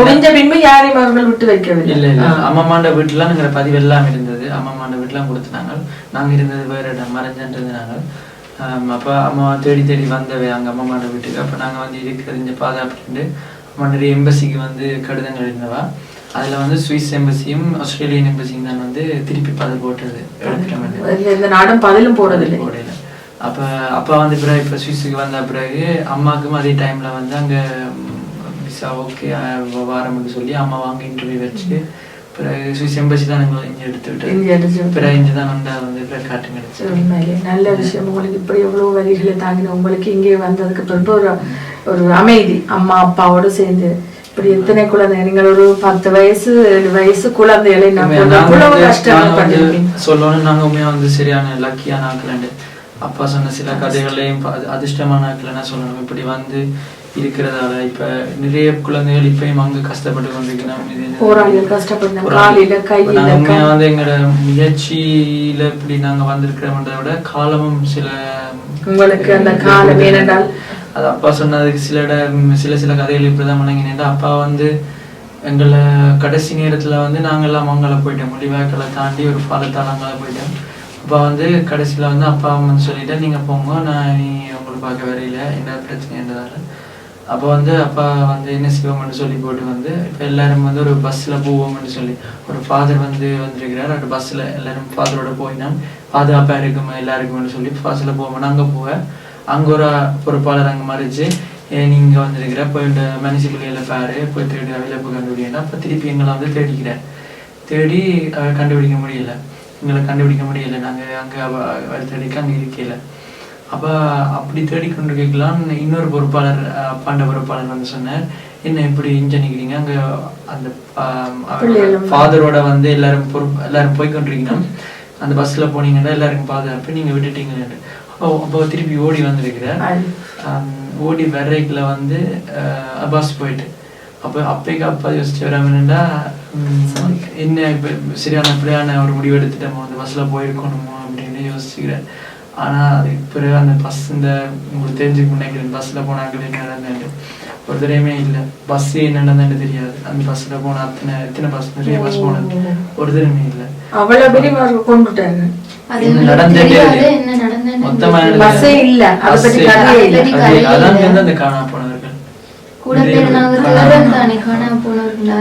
[SPEAKER 4] முடிஞ்ச பின்பு யாரையும் அவர்கள் விட்டு வைக்கவில்லை.
[SPEAKER 2] இல்ல இல்ல அம்மாண்ட வீட்டுலாம் எங்களோட பதிவு எல்லாம் இருந்தது. அம்மாண்ட வீட்டுலாம் கொடுத்துனாங்க. நாங்க இருந்தது வேற இடம் மறைஞ்சின்றது. நாங்கள் அப்ப அம்மாவை தேடி வந்தவை அங்க அம்மாண்ட வீட்டுக்கு. அப்ப நாங்க வந்து இருக்கிறது இந்த பாதுகாப்பு அம்மா நிறைய எம்பசிக்கு வந்து கடிதங்கள் இருந்தவா. அதுல வந்து சுவிஸ் எம்பசியும் ஆஸ்திரேலியன் எம்பசியும் தான் வந்து திருப்பி பதில் போட்டது.
[SPEAKER 4] நாடும் பதிலும் போடல.
[SPEAKER 2] அப்போ அப்பா வந்து பிறகு இப்போ சுவிஸுக்கு வந்த பிறகு அம்மாவுக்கும் அதே டைமில் வந்து அங்கே விசா ஓகே வாரம்னு சொல்லி அம்மா வாங்க இன்டர்வியூ வச்சு பிறகு சுவிஸ் எம்பசி தான் நாங்கள் இங்கே எடுத்து விட்டு பிறகு இங்கே தான் வந்து பிறகு காட்டு கிடைச்சி.
[SPEAKER 4] உண்மையிலே நல்ல விஷயம். உங்களுக்கு இப்படி எவ்வளோ வழிகளை தாங்கின உங்களுக்கு இங்கே வந்ததுக்கு பிறகு ஒரு அமைதி அம்மா அப்பாவோடு சேர்ந்து இப்படி எத்தனை குழந்தை நீங்கள் ஒரு 10 வயசு 7 வயசு குழந்தைகளை
[SPEAKER 2] சொல்லணும். நாங்கள் உண்மையாக வந்து சரியான லக்கியான ஆக்கலண்டு அப்பா சொன்ன சில கதைகளையும் அதிர்ஷ்டமான ஆக்கலன்னா சொல்லணும். இப்படி வந்து இருக்கிறதால இப்ப நிறைய குழந்தைகள் இப்பயும் அங்க கஷ்டப்பட்டு கொண்டிருக்கிறோம். வந்து எங்களோட முயற்சியில இப்படி நாங்க வந்திருக்கிறோம்ன்றத விட காலமும் சில
[SPEAKER 4] உங்களுக்கு அந்த காலம் ஏனென்றால்
[SPEAKER 2] அது அப்பா சொன்னதுக்கு சில கதைகள் இப்படிதான் பண்ணீங்கன்னா அப்பா வந்து எங்களை கடைசி நேரத்துல வந்து நாங்கெல்லாம் மங்கள போயிட்டோம். மொழிவாய்க்களை தாண்டி ஒரு பாலத்தால் அங்கே போயிட்டோம். அப்பா வந்து கடைசியில வந்து அப்பா வந்து சொல்லிட்டேன் நீங்க போங்க, நான் நீ உங்களுக்கு பார்க்க வரையில என்ன பிரச்சனைன்றதால அப்போ வந்து அப்பா வந்து என்ன செய்வோம்னு சொல்லி போட்டு வந்து இப்போ எல்லாரும் வந்து ஒரு பஸ்ஸில் போவோம்னு சொல்லி ஒரு ஃபாதர் வந்து வந்திருக்கிறார். அந்த பஸ்ஸில் எல்லாரும் ஃபாதரோட போயினோம் பாதுகாப்பாக இருக்கும் எல்லாருக்கும்னு சொல்லி பஸ்ஸில் போவோம். அங்கே போவேன் அங்கே ஒரு பொறுப்பாளர் அங்கே மறைச்சு நீங்கள் வந்திருக்கிற போயிட்டு முனிசிபலியில் பாரு போய் தேடி அவையில் போய் கண்டுபிடிக்கணும். அப்போ திருப்பி எங்களை வந்து தேடிக்கிறேன். தேடி கண்டுபிடிக்க முடியல, எங்களை கண்டுபிடிக்க முடியலை. நாங்கள் அங்கே தேடிக்க அங்கே இருக்கல. அப்போ அப்படி தேடிக்கொண்டு கேட்கலான்னு இன்னொரு பொறுப்பாளர் அப்பாண்ட பொறுப்பாளர் வந்து சொன்னார், என்ன இப்படி இங்கே நிற்கிறீங்க அங்கே அந்த ஃபாதரோட வந்து எல்லாரும் போய்கொண்டிருக்கீங்கன்னா அந்த பஸ்ஸில் போனீங்கன்னா எல்லாருக்கும் பாதுகாப்பு நீங்கள் விட்டுட்டீங்கன்னு. அப்போ திருப்பி ஓடி வந்திருக்கிறேன். ஓடி வர்றதுக்குள்ள வந்து பஸ் போயிட்டு அப்பைக்கு அப்பா யோசிச்சு வராமன்னா என்ன இப்போ சரியான இப்படியான ஒரு முடிவு எடுத்துட்டோமோ அந்த பஸ்ஸில் போயிருக்கணுமோ அப்படின்னு யோசிச்சுக்கிறேன். ஆனால் அதுக்கு பிறகு அந்த பஸ் உங்களுக்கு தெரிஞ்சுக்க நினைக்கிறேன் பஸ்ஸில் போனாங்க என்ன நடந்தது ஒரு தடவையுமே இல்லை. பஸ் என்ன நடந்ததுன்னு தெரியாது. அந்த பஸ்ஸில் போன எத்தனை பஸ் நிறைய பஸ் போனது ஒரு தடவையுமே இல்லை.
[SPEAKER 4] அவ்வளோ பெரிய கொண்டுட்டாங்க
[SPEAKER 2] காணா போனவர்கள்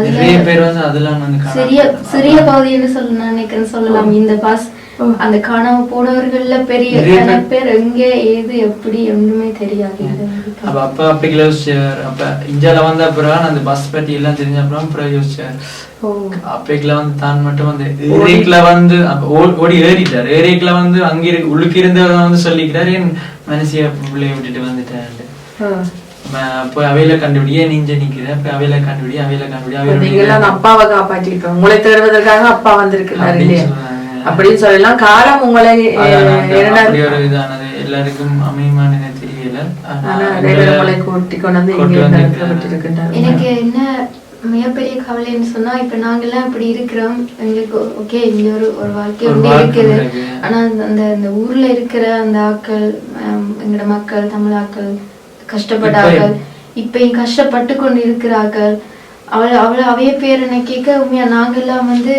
[SPEAKER 2] நிறைய பேர் வந்து அதெல்லாம் வந்து
[SPEAKER 1] சிறிய பகுதி என்று சொல்லலாம். இந்த பாஸ் அந்த காணாம போனவர்கள்ல பெரிய பேர் எங்க ஏது எப்படி ஒண்ணுமே தெரியாது.
[SPEAKER 2] அப்ப அப்பா அப்பைக்குள்ள யோசிச்சார். அப்ப இந்தியால வந்த அப்புறம் அந்த பஸ் பத்தி எல்லாம் தெரிஞ்ச அப்புறம் யோசிச்சார். அப்பைக்குள்ள வந்து தான் மட்டும் வந்து ஏரிக்குல வந்து ஓடி ஏறிட்டார். ஏரிக்குல வந்து அங்க உள்ளுக்கு இருந்தவங்க வந்து சொல்லிக்கிறார் என் மனசிய பிள்ளைய விட்டுட்டு வந்துட்டேன். போய் அவையில கண்டுபிடிய நீஞ்ச நிக்கிற போய் அவையில கண்டுபிடி
[SPEAKER 4] அப்பாவை காப்பாற்றிருக்கோம். உங்களை தேடுவதற்காக அப்பா வந்திருக்கிறார் இல்லையா அப்படின்னு சொல்லலாம். காலம் உங்களை
[SPEAKER 2] எல்லாருக்கும் அமையுமான்னு தெரியல.
[SPEAKER 1] எனக்கு என்ன மிகப்பெரிய கவலைன்னு சொன்னா இப்ப நாங்கெல்லாம் இப்படி இருக்கிறோம். எங்களுக்கு ஓகே இங்க ஒரு வாழ்க்கை ஒண்ணு இருக்குது. ஆனா அந்த ஊர்ல இருக்கிற அந்த ஆக்கள் எங்களோட மக்கள் தமிழாக்கள் கஷ்டப்பட்டார்கள். இப்பயும் கஷ்டப்பட்டு கொண்டு இருக்கிறார்கள். அவைய பேர் என்ன கேட்க உண்மையா நாங்கெல்லாம் வந்து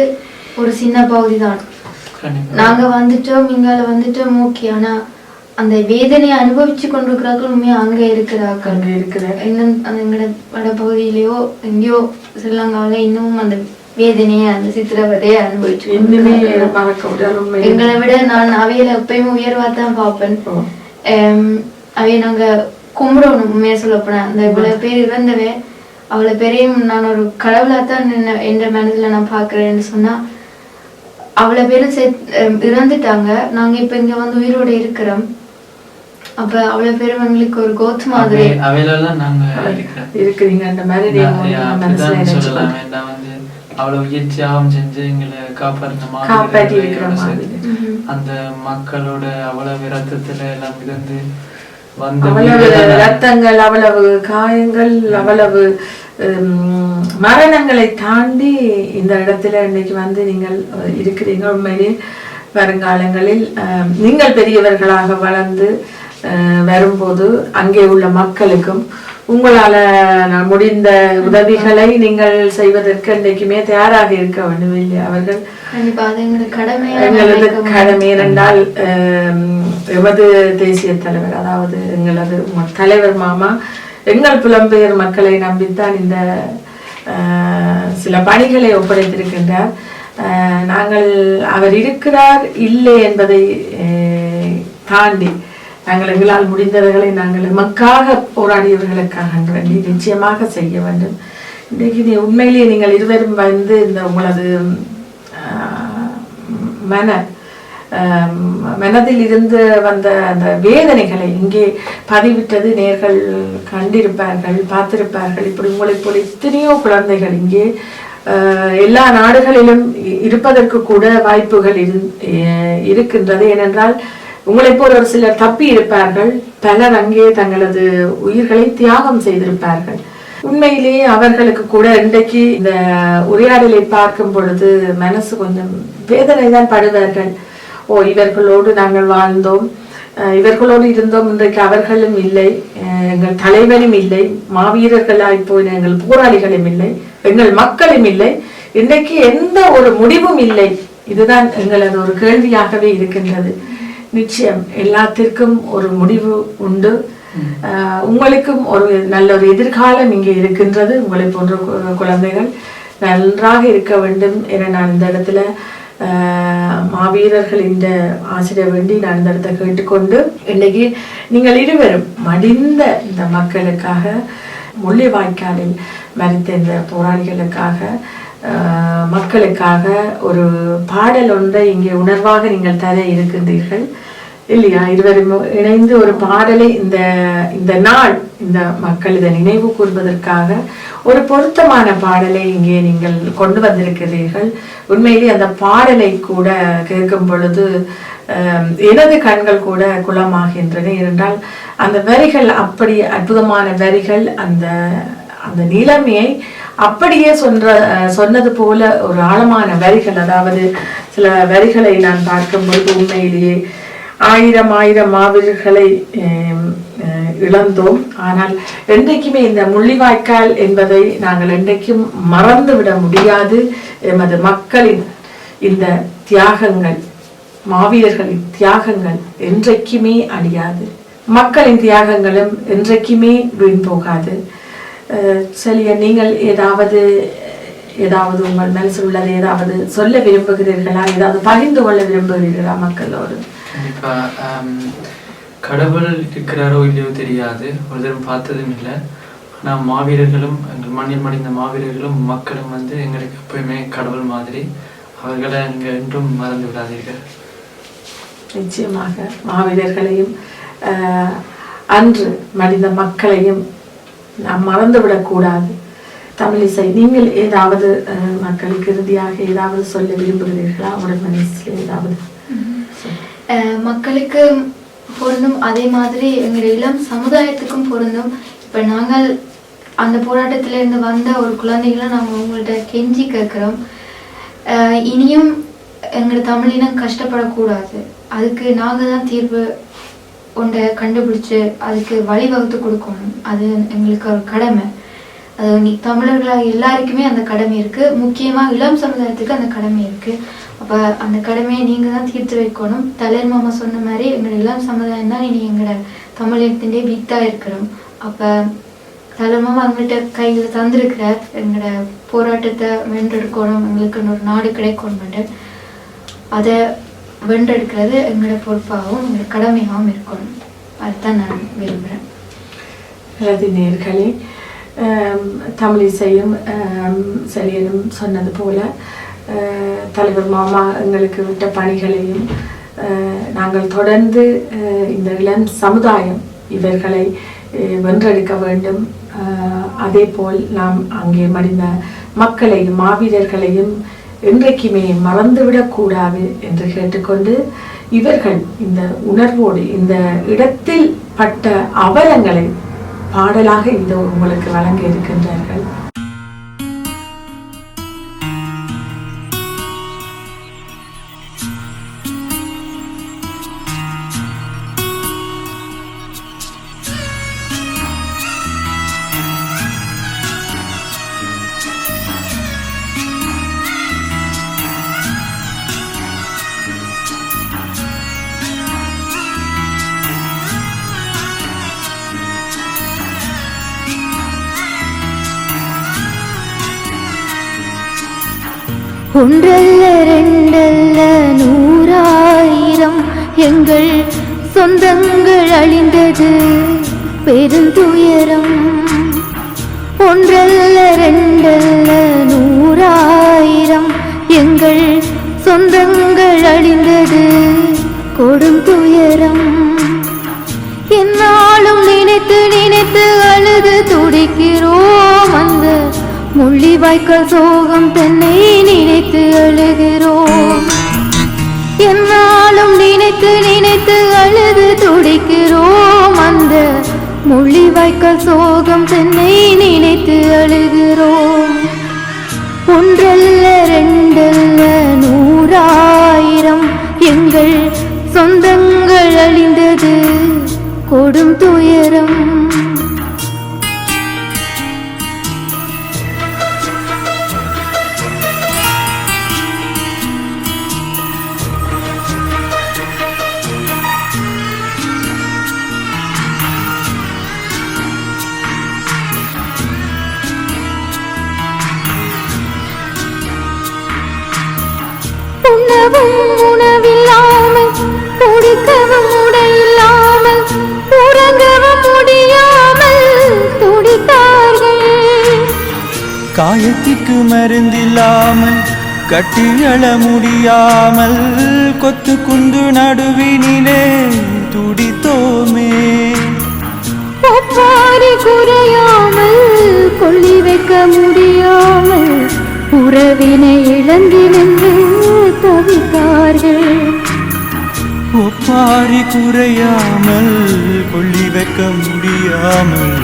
[SPEAKER 1] ஒரு சின்ன பகுதி தான். நாங்க வந்துட்டோம் இங்கால வந்துட்டோம் ஓகே. ஆனா அந்த வேதனையை அனுபவிச்சு கொண்டிருக்கிறார்கள் உண்மையா அங்க இருக்கிறார்கள். இன்னும் எங்களோட வடபகுதியிலயோ எங்கேயோ ஸ்ரீலங்காவில இன்னமும் அந்த வேதனையை அந்த சித்திரவதையை அனுபவிச்சு எங்களை விட நான் அவையில எப்பயுமே உயர்வாதான் பார்ப்பேன். அவைய நாங்க கும்பிடணும். உண்மையா சொல்லப்போனா அந்த இவ்வளவு பேர் இறந்தவே அவ்வளவு பேரையும் நான் ஒரு கடவுளாத்தான் என்ற மனதுல நான் பாக்குறேன்னு சொன்னா அவ்வளவு பேரும் இறந்துட்டாங்க. நாங்க இப்ப இங்க வந்து உயிரோட இருக்கிறோம். அப்ப அவ்வளவு பேரும் எங்களுக்கு ஒரு கோத்து மாதிரி
[SPEAKER 4] இருக்கிறீங்க. அந்த மாதிரி
[SPEAKER 2] அவ்வளவு உயிர்த்தியாகம் செஞ்சு எங்களை காப்பாற்றி இருக்கிற மாதிரி அந்த மக்களோட அவ்வளவு ரத்தத்துல எல்லாம் இருந்து
[SPEAKER 4] அவ்வளவு ரத்தங்கள் அவ்வளவு காயங்கள் அவ்வளவு மரணங்களை தாண்டி இந்த இடத்துல இன்னைக்கு வந்து நீங்கள் இருக்கிறீங்க. உண்மையிலே வருங்காலங்களில் நீங்கள் பெரியவர்களாக வளர்ந்து வரும்போது அங்கே உள்ள மக்களுக்கும் உங்களால முடிந்த உதவிகளை நீங்கள் செய்வதற்கு என்றைக்குமே தயாராக இருக்க வேண்டும் இல்லையா? அவர்கள் எங்களது கடமை என்றால் எமது தேசிய தலைவர் அதாவது எங்களது தலைவர் மாமா எங்கள் புலம்பெயர் மக்களை நம்பித்தான் இந்த சில பணிகளை ஒப்படைத்திருக்கின்றார். நாங்கள் அவர் இருக்கிறார் இல்லை என்பதை தாண்டி நாங்கள் எங்களால் முடிந்தவர்களை நாங்கள் எமக்காக போராடியவர்களுக்காக வேண்டி நிச்சயமாக செய்ய வேண்டும். இன்றைக்கு உண்மையிலேயே நீங்கள் இருவரும் வந்து இந்த உங்களது மனதில் இருந்து வந்த அந்த வேதனைகளை இங்கே பதிவிட்டது நேர்கள் கண்டிருப்பார்கள், பார்த்திருப்பார்கள். இப்படி உங்களை போல எத்தனையோ குழந்தைகள் இங்கே எல்லா நாடுகளிலும் இருப்பதற்கு கூட வாய்ப்புகள் இருக்கின்றது. ஏனென்றால் உங்களை போல ஒரு சிலர் தப்பி இருப்பார்கள், பலர் அங்கே தங்களது உயிர்களை தியாகம் செய்திருப்பார்கள். உண்மையிலேயே அவர்களுக்கு கூட இன்றைக்கு இந்த உரையாடலை பார்க்கும் பொழுது மனசு கொஞ்சம் வேதனை தான் படுவார்கள். ஓ, இவர்களோடு நாங்கள் வாழ்ந்தோம், இவர்களோடு இருந்தோம், இன்றைக்கு அவர்களும் இல்லை, எங்கள் தலைவனும் இல்லை, மாவீரர்களாய் போயின எங்கள் போராளிகளும் இல்லை, எங்கள் மக்களும் இல்லை, இன்றைக்கு எந்த ஒரு முடிவும் இல்லை. இதுதான் எங்களது ஒரு கேள்வியாகவே இருக்கின்றது. நிச்சயம் எல்லாத்திற்கும் ஒரு முடிவு உண்டு. உங்களுக்கும் ஒரு நல்ல ஒரு எதிர்காலம் இங்கே இருக்கின்றது. உங்களை போன்ற குழந்தைகள் நன்றாக இருக்க வேண்டும் என நான் இந்த இடத்துல மாவீரர்கள் இந்த ஆசிரியர் வேண்டி நான் இந்த இடத்தை கேட்டுக்கொண்டு, இன்னைக்கு நீங்கள் இருவரும் மடிந்த இந்த மக்களுக்காக, முள்ளிவாய்க்காலில் மரித்த இந்த போராளிகளுக்காக, மக்களுக்காக ஒரு பாடல் ஒன்றை இங்கே உணர்வாக நீங்கள் தர இருக்கின்றீர்கள் இல்லையா? இருவரும் இணைந்து ஒரு பாடலை இந்த நாள் இந்த மக்கள் இதை நினைவு கூர்வதற்காக ஒரு பொருத்தமான பாடலை இங்கே நீங்கள் கொண்டு வந்திருக்கிறீர்கள். உண்மையிலே அந்த பாடலை கூட கேட்கும் பொழுது எனது கண்கள் கூட குளமாகின்றன. ஏனென்றால் அந்த வரிகள் அப்படி அற்புதமான வரிகள், அந்த அந்த நிலைமையை அப்படியே சொன்னது போல ஒரு ஆழமான வரிகள். அதாவது சில வரிகளை நான் பார்க்கும்பொழுது உண்மையிலேயே ஆயிரம் மாவீரர்களை இழந்தோம், ஆனால் என்றைக்குமே இந்த முள்ளிவாய்க்கால் என்பதை நாங்கள் என்றைக்கும் மறந்துவிட முடியாது. எமது மக்களின் இந்த தியாகங்கள், மாவீரர்களின் தியாகங்கள் என்றைக்குமே அழியாது, மக்களின் தியாகங்களும் என்றைக்குமே வீண் போகாது. சரியா, நீங்கள் ஏதாவது உங்கள் மனசில் உள்ளது ஏதாவது சொல்ல விரும்புகிறீர்களா? ஏதாவது பகிர்ந்து கொள்ள விரும்புகிறீர்களா மக்களோடு?
[SPEAKER 2] கண்டிப்பா. கடவுள் இருக்கிறாரோ இல்லையோ தெரியாது, ஒரு தரம் பார்த்ததும் இல்லை. ஆனால் மாவீரர்களும், எங்கள் மண்ணில் மடிந்த மாவீரர்களும் மக்களும் வந்து எங்களுக்கு எப்பயுமே கடவுள் மாதிரி. அவர்களை நீங்கள் என்றும் மறந்து விடாதீர்கள்.
[SPEAKER 4] நிச்சயமாக மாவீரர்களையும் அன்று மடிந்த மக்களையும் நாம் மறந்துவிடக்கூடாது. தமிழிசை, நீங்கள் ஏதாவது மக்களுக்கு இறுதியாக ஏதாவது சொல்ல விரும்புகிறீர்களா? உடல் மனசில் ஏதாவது?
[SPEAKER 1] மக்களுக்கு பொருந்தும், அதே மாதிரி எங்களுடைய இளம் சமுதாயத்துக்கும் பொருந்தும். இப்போ நாங்கள் அந்த போராட்டத்திலேருந்து வந்த ஒரு குழந்தைகளை நாங்கள் உங்கள்கிட்ட கெஞ்சி கேட்குறோம், இனியும் எங்கள் தமிழினம் கஷ்டப்படக்கூடாது. அதுக்கு நாங்கள் தான் தீர்வு ஒன்றை கண்டுபிடிச்சு அதுக்கு வழிவகுத்து கொடுக்கணும். அது எங்களுக்கு ஒரு கடமை. அது தமிழர்களாக எல்லாருக்குமே அந்த கடமை இருக்குது. முக்கியமாக இளம் சமுதாயத்துக்கு அந்த கடமை இருக்குது. அப்போ அந்த கடமையை நீங்கள் தான் தீர்த்து வைக்கணும். தலைவர் மாமா சொன்ன மாதிரி எங்களோட இளம் சமுதாயம் தான் இனி எங்களோட தமிழகத்திൻ്റെ வித்தாக இருக்கிறோம். அப்போ தலைவர் மாமா எங்கள்கிட்ட கையில் தந்திருக்கிறார், எங்களோட போராட்டத்தை வென்றெடுக்கணும், எங்களுக்கு ஒரு நாடு கிடைக்கணும். அதை வென்றெடுக்கிறது எங்களோட பொறுப்பாகவும் எங்களோட கடமையாகவும் இருக்கணும். அதுதான் நான் விரும்புகிறேன்.
[SPEAKER 4] நேயர்களே, தமிழிசையும் சரியனும் சொன்னது போல தலைவர் மாமா எங்களுக்கு விட்ட பணிகளையும் நாங்கள் தொடர்ந்து இந்த இளம் சமுதாயம் இவர்களை வென்றெடுக்க வேண்டும். அதே போல் நாம் அங்கே மடிந்த மக்களையும் மாவீரர்களையும் என்றைக்குமே மறந்துவிடக்கூடாது என்று கேட்டுக்கொண்டு, இவர்கள் இந்த உணர்வோடு இந்த இடத்தில் பட்ட அவலங்களை பாடலாக இந்த உங்களுக்கு வழங்க இருக்கின்றார்கள்.
[SPEAKER 3] ஒன்றல்ல ரெண்டல்ல 100,000 எங்கள் சொந்தங்கள் அழிந்தது பெருந்துயரம். ஒன்றல்ல ரெண்டல்ல நூறாயிரம் எங்கள் சொந்தங்கள் அழிந்தது கொடும் துயரம். என்னாலும் நினைத்து நினைத்து அழுது துடிக்கிறோம். அந்த முள்ளிவாய்க்கால் சோகம் தன்னை நினைத்து அழுகிறோம். என்னாலும் நினைத்து நினைத்து அழுது துடிக்கிறோம். அந்த முள்ளிவாய்க்கால் சோகம் தன்னை நினைத்து அழுகிறோம். ஒன்றல்ல ரெண்டல்ல நூறாயிரம் எங்கள் சொந்தங்கள் அழிந்தது கொடும் துயரம். உண்ணவும் உணவில்லாமல் குடிக்கவும் உடையில்லாமல் உறங்கவும் முடியாமல் துடித்தார்கள்.
[SPEAKER 5] காயத்திற்கு மருந்தில்லாமல் கட்டி அழ முடியாமல் கொத்து குண்டு நடுவினிலே துடித்தோமே.
[SPEAKER 3] ஒப்பாரி குறையாமல் கொள்ளி வைக்க முடியாமல் உறவினை இழந்து நின்று தவித்தார்கள்.
[SPEAKER 5] ஒப்பாரி குறையாமல் கொள்ளி வைக்க முடியாமல்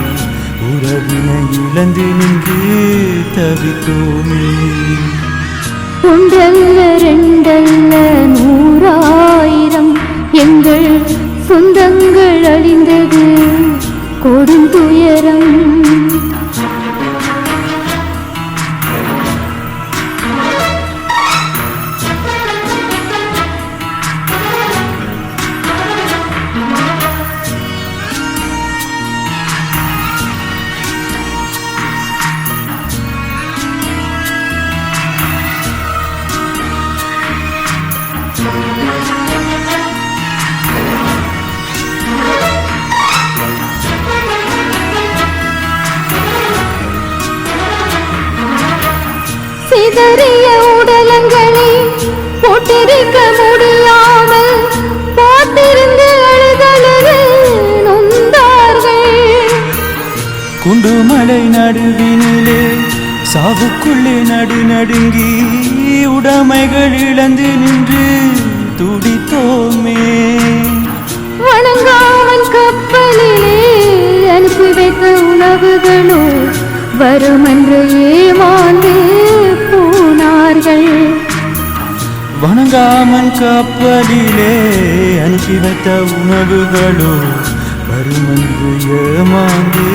[SPEAKER 5] உறவினை இழந்து நின்று தவித்தோமே.
[SPEAKER 3] ஒன்றல்ல ரெண்டல்ல நூறாயிரம் எங்கள் சொந்தங்கள் அழிந்தது கொடும் துயரம். சிதறிய உடலங்களை போட்டிருக்க முடியாமல் பார்த்திருந்து அழுதழுது நொந்தார்கள்.
[SPEAKER 5] குண்டுமலை நடுவினிலே சாவுக்குள்ளே நடுநடுங்கி உடைமைகள் இழந்து நின்று துடித்தோமே.
[SPEAKER 3] வணங்காமல் கப்பலிலே அனுப்பி வைத்த உணவுகளோ வருமென்று ஏமாந்து போனார்கள்.
[SPEAKER 5] வணங்காமல் கப்பலிலே அனுப்பி வைத்த உணவுகளோ வருமென்று ஏமாந்து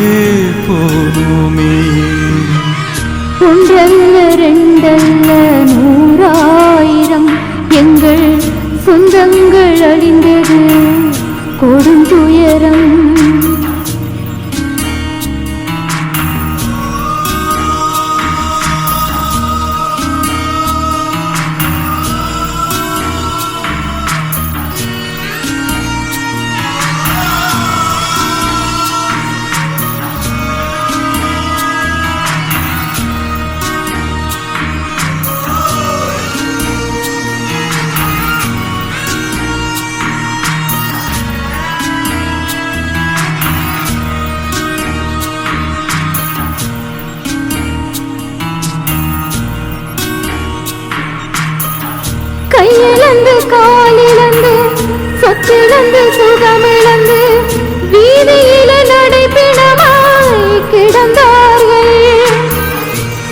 [SPEAKER 5] போனோமே.
[SPEAKER 3] ஒன்றல்ல ரெண்டல்ல நூறாயிரம் எங்கள் சொந்தங்கள் அழிந்தது கொடும் துயரம். கையிழந்து காலிழந்து சொத்திழந்து சுகமிழந்து வீதியில நடைபிணமாய் கிடந்தார்கள்.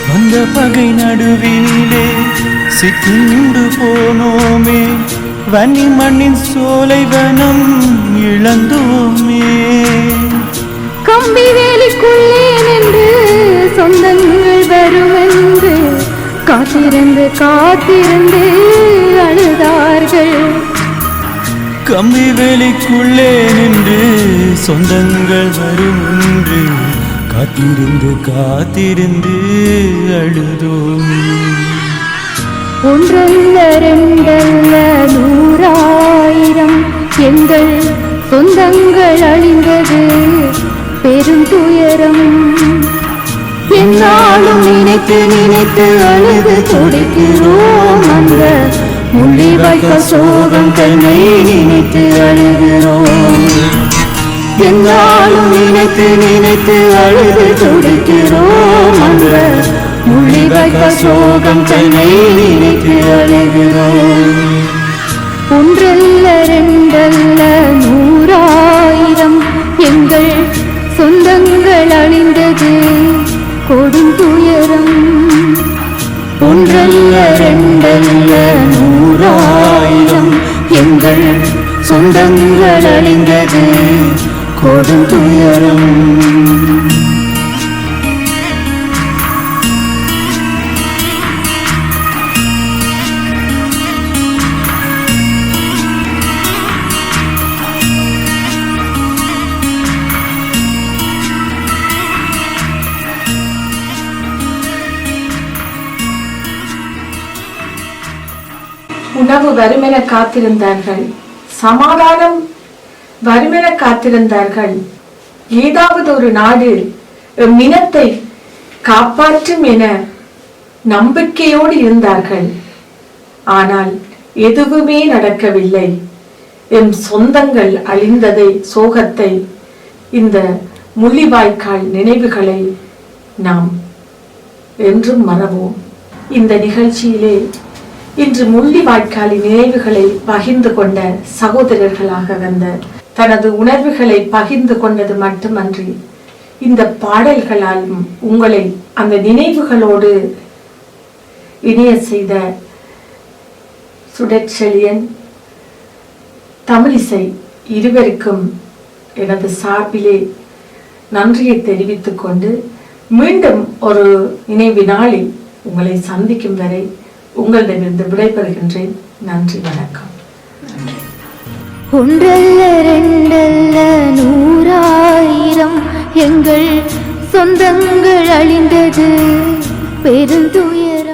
[SPEAKER 5] வந்த பகை நடுவினிலே சித்திண்டு போனோமே. வன்னி மண்ணின் சோலை வனம் இழந்தோமே.
[SPEAKER 3] கம்பி வேலிக்குள்ளே நின்று சொந்தங்கள் வருமென்று காத்திருந்து காத்திருந்து அழுதார்கள்.
[SPEAKER 5] கம்பி வேலிக்குள்ளே நின்று சொந்தங்கள் வரும் என்று காத்திருந்து காத்திருந்து அழுதோமே.
[SPEAKER 3] ஒன்றல்ல ரெண்டல்ல நூறாயிரம் எங்கள் சொந்தங்கள் அழிந்தது பெரும் துயரம். என்னாலும் நினைத்து நினைத்து அழுது துடிக்கிறோம். அந்த முள்ளி வைக்க சோகம் தன்னை நினைத்து அழுகிறோம். என்னாலும் நினைத்து நினைத்து அழுது துடிக்கிறோம். அந்த முள்ளி வைக்க சோகம் தன்னை நினைத்து அழுகிறோம். ஒன்றல்ல ரெண்டல்ல நூறாயிரம் எங்கள் சொந்தங்கள் அழிந்தது கொடும் துயரம். ஒன்றல்ல ரெண்டல்ல நூறாயிரம் எங்கள் சொந்தங்கள் அழிந்தது கொடும் துயரம்.
[SPEAKER 4] உணவு வருமென காத்திருந்தார்கள், சமாதானம் வருமென காத்திருந்தார்கள். ஏதாவது ஒரு நாடு மினத்தை காப்பாற்றும் என நம்பிக்கையோடு இருந்தார்கள். ஆனால் எதுவுமே நடக்கவில்லை. எம் சொந்தங்கள் அழிந்ததை, சோகத்தை, இந்த முள்ளிவாய்க்கால் நினைவுகளை நாம் என்றும் மறவோம். இந்த நிகழ்ச்சியிலே இன்று முள்ளிவாய்க்காலின் நினைவுகளை பகிர்ந்து கொண்ட சகோதரர்களாக வந்த தனது உணர்வுகளை பகிர்ந்து கொண்டது மட்டுமன்றி இந்த பாடல்களாலும் உங்களை அந்த நினைவுகளோடு இணைய செய்த சுடற்செழியன், தமிழிசை இருவருக்கும் எனது சார்பிலே நன்றியை தெரிவித்துக் கொண்டு மீண்டும் ஒரு நினைவு நாளில் உங்களை சந்திக்கும் வரை உங்களிடமிருந்து விடைபெறுகின்றேன். நன்றி, வணக்கம்.
[SPEAKER 3] ஒன்றல்ல ரெண்டல்ல நூறாயிரம் எங்கள் சொந்தங்கள் அழிந்தது பெருந்துயரம்.